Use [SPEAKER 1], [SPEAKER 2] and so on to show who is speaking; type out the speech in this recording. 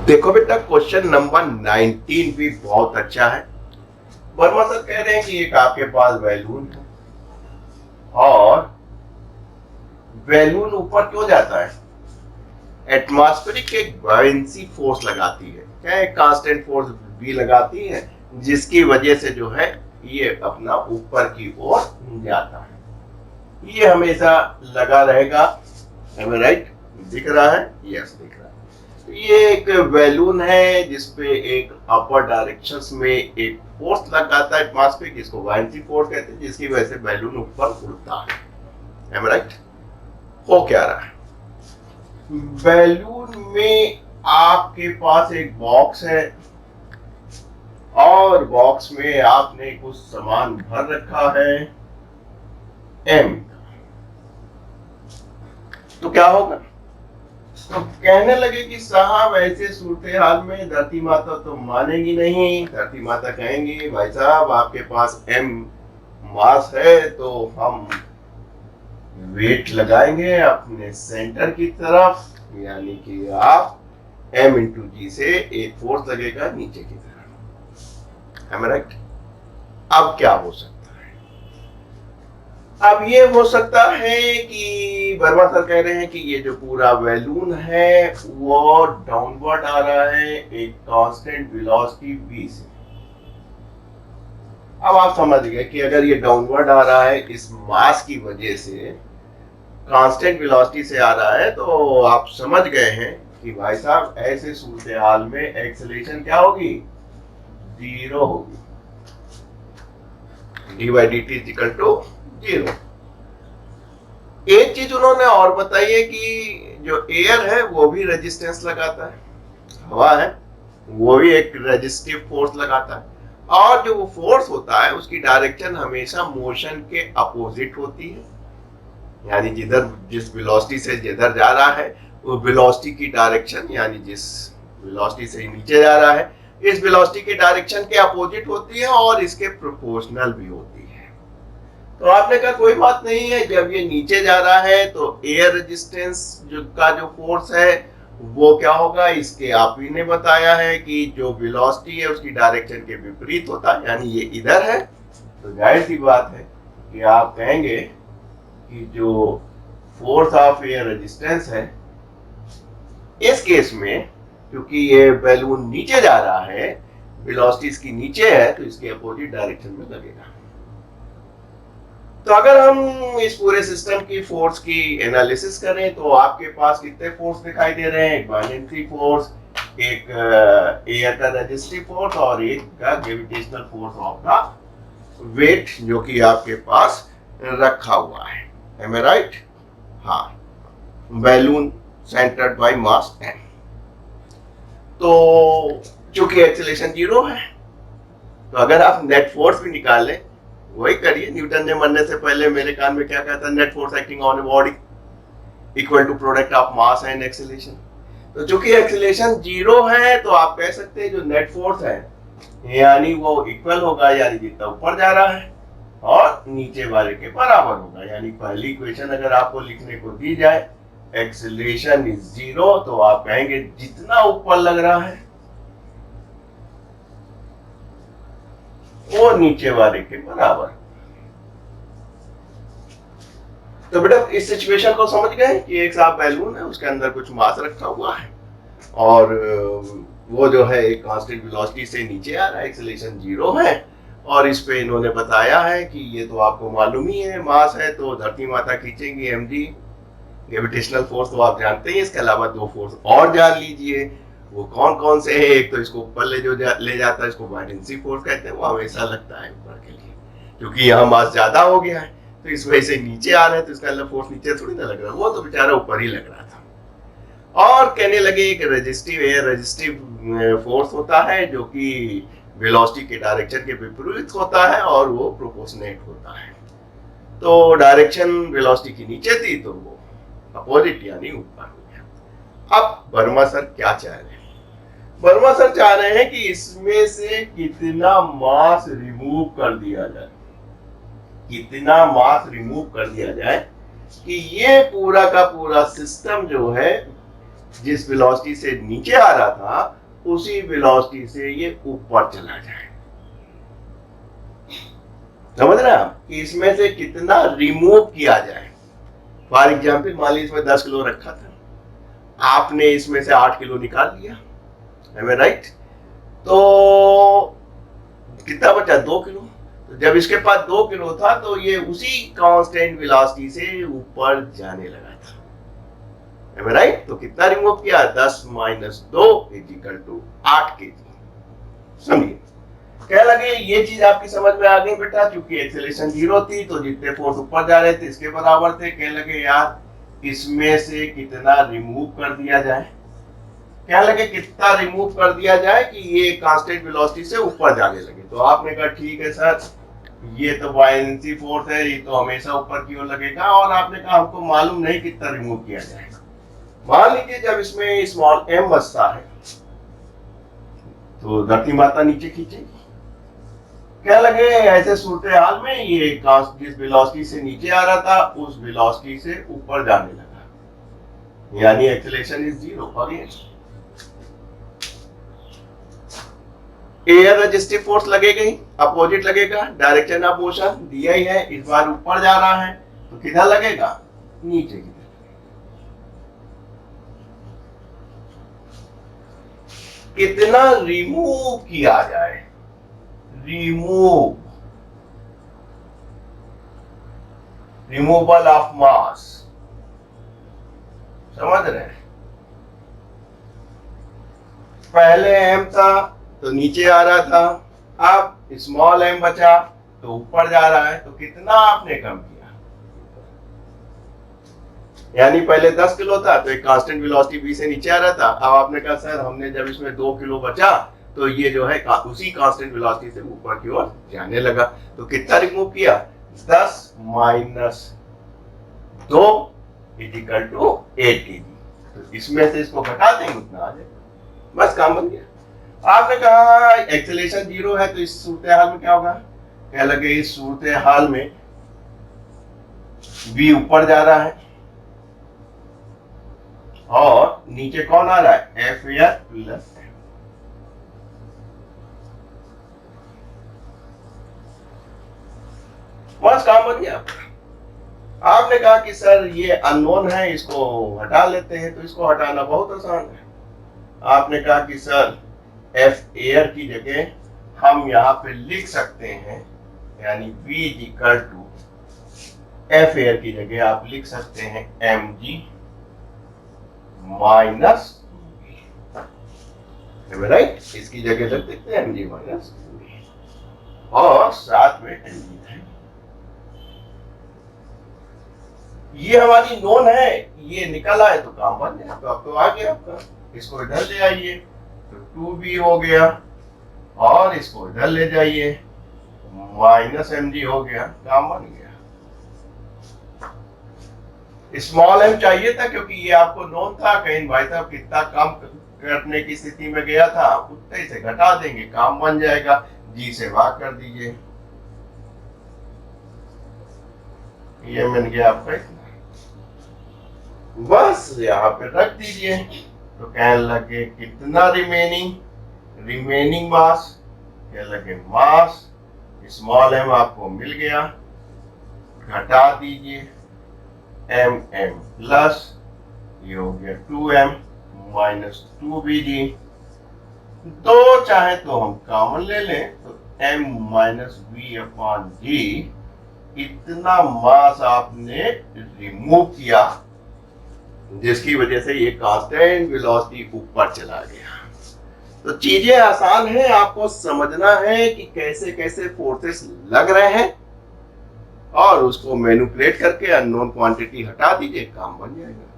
[SPEAKER 1] देखो बेटा, question number 19 भी बहुत अच्छा है। वर्मा सर कह रहे हैं कि एक आपके पास बैलून है और बैलून ऊपर क्यों जाता है? एटमॉस्फेरिक एक बायंसी फोर्स लगाती है, क्या एक कांस्टेंट फोर्स भी लगाती है, जिसकी वजह से जो है ये अपना ऊपर की ओर जाता है। ये हमेशा लगा रहेगा। एम आई राइट? दिख रहा है? यस, दिख रहा है। ये एक बैलून है जिसपे एक अपर डायरेक्शन में एक फोर्स लगाता है एटमॉस्फेरिक, जिसको बायंसी फोर्स कहते हैं, जिसकी वजह से बैलून ऊपर उड़ता है। एम आई राइट? हो क्या रहा है? बैलून में आपके पास एक बॉक्स है और बॉक्स में आपने कुछ सामान भर रखा है एम। तो क्या होगा? तो कहने लगे कि साहब ऐसे सूरत हाल में धरती माता तो मानेगी नहीं। धरती माता कहेंगी भाई साहब आपके पास एम मास है तो हम वेट लगाएंगे अपने सेंटर की तरफ, यानी कि आप m इंटू जी से एक फोर्स लगेगा नीचे की तरफ। है राइट? अब क्या हो सकता है? अब ये हो सकता है कि वर्मा सर कह रहे हैं कि ये जो पूरा बैलून है वो डाउनवर्ड आ रहा है एक कांस्टेंट वेलोसिटी v से। अब आप समझ गए कि अगर ये डाउनवर्ड आ रहा है इस मास की वजह से, कांस्टेंट वेलोसिटी से आ रहा है, तो आप समझ गए हैं कि भाई साहब ऐसे सूरत हाल में एक्सेलरेशन क्या होगी? जीरो होगी। D by D T equal to zero. एक चीज उन्होंने और बताई है कि जो एयर है वो भी रेजिस्टेंस लगाता है, हवा है वो भी एक रेजिस्टिव फोर्स लगाता है, और जो वो फोर्स होता है उसकी डायरेक्शन हमेशा मोशन के अपोजिट होती है। यानी जिस वेलोसिटी से जिधर जा रहा है वो वेलोसिटी की डायरेक्शन, यानी जिस वेलोसिटी से नीचे जा रहा है इस वेलोसिटी की डायरेक्शन के अपोजिट होती है और इसके प्रोपोर्शनल भी होती है। तो आपने कहा कोई बात नहीं है, जब ये नीचे जा रहा है तो एयर रेजिस्टेंस का जो फोर्स है वो क्या होगा? इसके आप ही ने बताया है कि जो वेलोसिटी है उसकी डायरेक्शन के विपरीत होता है, यानी ये इधर है। तो जाहिर सी बात है कि आप कहेंगे कि जो फोर्स ऑफ एयर रेजिस्टेंस है इस केस में, क्योंकि ये बैलून नीचे जा रहा है, वेलोसिटी इसकी नीचे है, तो इसके अपोजिट डायरेक्शन में लगेगा। तो अगर हम इस पूरे सिस्टम की फोर्स की एनालिसिस करें तो आपके पास कितने फोर्स दिखाई दे रहे हैं? एक बायलेंट्री फोर्स, एक एयर का रेजिस्टिव फोर्स और एक का gravitational force of the weight जो कि आपके पास रखा हुआ है। Am I right? हाँ, balloon centred by mass m। तो चूंकि एक्सेलरेशन जीरो है तो अगर आप नेट फोर्स भी निकालें, वही करिए, न्यूटन ने मरने से पहले मेरे कान में क्या कहता है? Net force acting on a body equal to product of mass and acceleration. तो चूंकि एक्सेलरेशन जीरो है तो आप कह सकते हैं जो नेट फोर्स है यानी वो इक्वल होगा, यानी जितना ऊपर जा रहा है और नीचे वाले के बराबर होगा। यानी पहली इक्वेशन अगर आपको लिखने को दी जाए एक्सेलरेशन इज जीरो, तो आप कहेंगे जितना ऊपर लग रहा है वो नीचे वाले के बराबर। तो बेटा इस सिचुएशन को समझ गए कि एक साफ बैलून है, उसके अंदर कुछ मास रखा हुआ है और वो जो है एक कांस्टेंट वेलोसिटी से नीचे आ रहा है, एक्सेलरेशन जीरो है, और इस पे इन्होंने बताया है कि ये तो आपको मालूम ही है, मास है तो धरती माता खींचेंगी mg। ग्रेविटेशनल फोर्स तो आप जानते ही, इसके अलावा दो फोर्स और जान लीजिए, वो कौन कौन से हैं? एक तो इसको ऊपर ले जाता है, इसको बायडेंसी फोर्स कहते हैं, वो हमेशा लगता है ऊपर के लिए, क्योंकि यहाँ मास ज्यादा हो गया है तो इस वजह से नीचे आ रहा है, तो इसका मतलब फोर्स नीचे थोड़ी ना लग रहा है, वो तो बेचारा ऊपर ही लग रहा था। और कहने लगे एक रेजिस्टिव एयर रेजिस्टिव फोर्स होता है जो कि वेलोसिटी के डायरेक्शन के विपरीत होता है और वो प्रोपोर्शनेट होता है। तो डायरेक्शन वेलोसिटी की नीचे थी तो वो अपोजिट यानी ऊपर हो गया। अब वर्मा सर क्या चाह रहे हैं? वर्मा सर चाह रहे हैं कि इसमें से कितना मास रिमूव कर दिया जाए, कितना मास रिमूव कर दिया जाए कि ये पूरा का पूरा सिस्टम जो है जिस वेलोसिटी से नीचे आ रहा था उसी वेलोसिटी से ये ऊपर चला जाए। समझ रहे हैं आप कि इसमें से कितना रिमूव किया जाए। फॉर एग्जाम्पल मान लीजिए इसमें 10 किलो रखा था, आपने इसमें से 8 किलो निकाल लिया, एम आई राइट? तो कितना बचा? 2 किलो। तो जब इसके पास 2 किलो था तो ये उसी कांस्टेंट वेलोसिटी से ऊपर जाने लगा था, एम आई राइट? तो कितना रिमूव किया? 10 minus 2 is equal to 8 kg। समझिए, कह लगे ये चीज आपकी समझ में आ गई बेटा, क्योंकि एक्सेलरेशन 0 थी तो जितने फोर्स ऊपर जा रहे थे इसके बराबर थे। कह लगे यार इसमें से कितना रिमूव कर दिया जाए, कह लगे कितना रिमूव कर दिया जाए कि ये कांस्टेंट वेलोसिटी से ऊपर जाने लगे। तो आपने कहा ठीक है सर, ये तो बायनेंसी फोर्स है, ये तो हमेशा ऊपर की ओर लगेगा। और आपने कहा हमको मालूम नहीं कितना रिमूव किया जाए। मान लीजिए जब इसमें स्मॉल m बचता है तो धरती माता नीचे खींचेगी। क्या लगे ऐसे सूरत हाल में ये जिस वेलोसिटी से नीचे आ रहा था उस वेलोसिटी से ऊपर जाने लगा, यानी एक्सेलरेशन इज 0। और ये एयर रेजिस्टिव फोर्स लगेगा ही, अपोजिट लगेगा, डायरेक्शन ऑफ मोशन दिया ही है, इस बार ऊपर जा रहा है तो किधर लगेगा? नीचे की तरफ। कितना रिमूव किया जाए? Removal of mass. समझ रहे हैं? पहले m था तो नीचे आ रहा था, अब स्मॉल m बचा तो ऊपर जा रहा है। तो कितना आपने कम किया? यानी पहले 10 किलो था तो एक कांस्टेंट वेलोसिटी v से नीचे आ रहा था। अब आपने कहा सर हमने जब इसमें 2 किलो बचा तो ये जो है उसी कांस्टेंट वेलोसिटी से ऊपर की ओर जाने लगा। तो कितना रिमूव किया? 10 minus 2 is equal to 8 kg। तो इसमें से इसको घटा देंगे उतना आ जाएगा, बस काम बन गया। आपने कहा एक्सेलरेशन 0 है तो इस सूरत हाल में क्या होगा? क्या लगे इस सूरत हाल में v ऊपर जा रहा है और नीचे कौन आ रहा है? F air plus m। बस काम बन गया। आपने कहा कि सर ये अननोन है, इसको हटा लेते हैं। तो इसको हटाना बहुत आसान है। आपने कहा कि सर एफ एयर की जगह हम यहाँ पे लिख सकते हैं, यानी v is equal to F air की जगह आप लिख सकते हैं mg माइनस, राइट? इसकी जगह रख देते हैं mg माइनस और साथ में mg है। ये हमारी नोन है, ये निकल आए तो काम बन गया। तो अब तो आ गया आपका, इसको इधर ले आइए तो 2b हो गया और इसको इधर ले जाइए माइनस mg हो गया, काम बन गया। स्मॉल m चाहिए था क्योंकि ये आपको नोन था। कहीं भाई साहब कितना काम करने की स्थिति में गया था उतने से घटा देंगे, काम बन जाएगा। g से भाग कर दीजिए, ये मिल गया आपका इतना, बस यहाँ पे रख दीजिए। तो कहने लगे कितना रिमेनिंग मास, कहने लगे मास स्मॉल m आपको मिल गया, घटा दीजिए mm प्लस ये हो गया 2m माइनस 2bg। तो चाहे तो हम कॉमन ले लें तो m minus v upon g, इतना मास आपने रिमूव किया जिसकी वजह से ये कांस्टेंट वेलोसिटी ऊपर चला गया। तो चीजें आसान है, आपको समझना है कि कैसे कैसे फोर्सेस लग रहे हैं और उसको मैनिपुलेट करके अननोन क्वांटिटी हटा दीजिए, काम बन जाएगा।